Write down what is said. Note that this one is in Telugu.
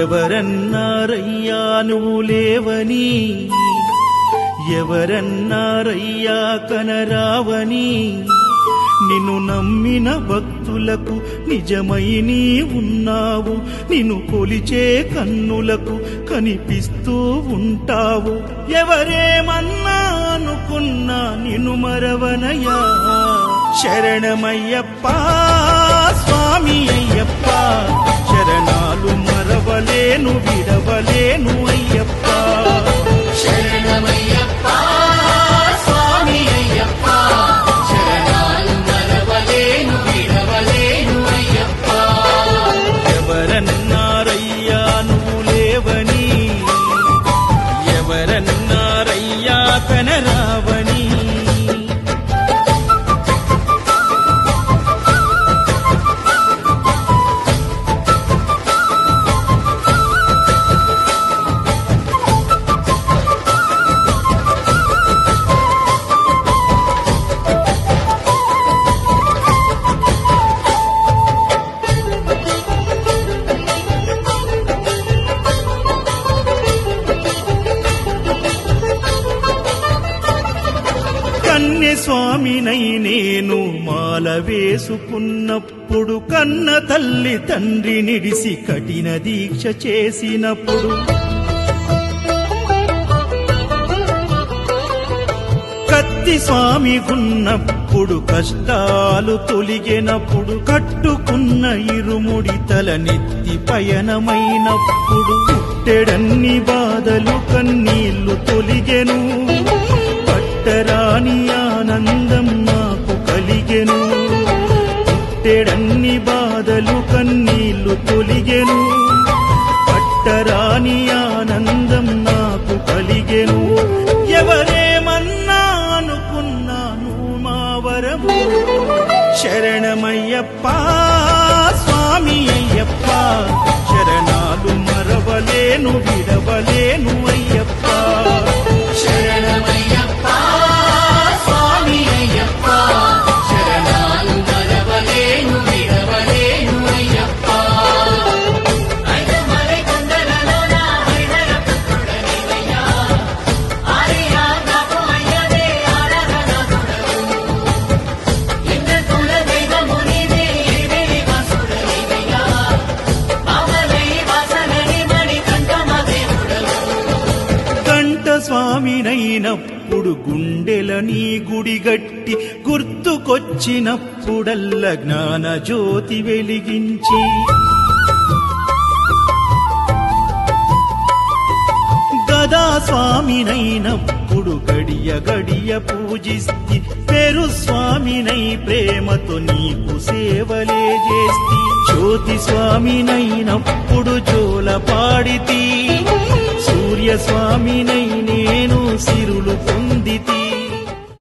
ఎవరన్నారయ్యా నువ్వు లేవని, ఎవరన్నారయ్యా కనరావని, నిన్ను నమ్మిన భక్తులకు నిజమై నీ ఉన్నావు, నిన్ను కొలిచే కన్నులకు కనిపిస్తూ ఉంటావు. ఎవరేమన్నా అనుకున్నా నిన్ను మరవనయ్యా. శరణమయ్యప్ప స్వామి అయ్యప్ప, శరణాలు మరవలేను విడవలేను అయ్యప్ప. శరణమయ్యప్ప స్వామి అయ్యప్ప, శరణాలు మరవలేను విడవలేను అయ్యప్ప. ఎవరన్నారయ్యా నువ్వు లేవని, ఎవరన్నారయ్యా కనరావని. స్వామినై నేను మాల వేసుకున్నప్పుడు, కన్న తల్లి తండ్రి నిడిసి కఠిన దీక్ష చేసినప్పుడు, కత్తి స్వామి ఉన్నప్పుడు కష్టాలు తొలిగినప్పుడు, కట్టుకున్న ఇరుముడి తల నెత్తి పయనమైనప్పుడు, పుట్టెడన్ని బాధలు కన్నీళ్లు తొలిగెను, పట్టరాని ఆనందం నాకు కలిగెను. పుట్టెడన్ని బాధలు కన్నీళ్లు తొలిగెను, పట్టరాని ఆనందం నాకు కలిగెను. ఎవరేమన్నా అనుకున్నాను మా వరము. శరణమయ్యప్ప స్వామి అయ్యప్ప, శరణాలు మరవలేను విడవలేను అయ్యప్ప. శరణమయ్యప్ప స్వామి అయ్యప్ప, శరణాలు మరవలేను విడవలేను అయ్యప్ప. ఐదమలై కొండలలోన హరిహర పుత్రుడనివయ్యా, ఆర్యా నాకు అయ్యవే ఆరాధనాథుడవు. లింగ కుల దైవము నీవే ఎరివేలి వాసుడనివయ్యా, మామలై వాసనని మణికంఠమ దేవుడవు. కంఠ స్వామినైనప్పుడు గుండెల నీ గుడిగట్టి, గుర్తుకొచ్చినప్పుడల్ల జ్ఞాన జ్యోతి వెలిగించి, గదా స్వామినైనప్పుడు గడియ గడియ పూజిస్తి, పేరు స్వామినై ప్రేమతో నీకు సేవలే చేస్తి. జ్యోతి స్వామినైనప్పుడు జోల పాడితి, సూర్య స్వామినై నేను సిరులు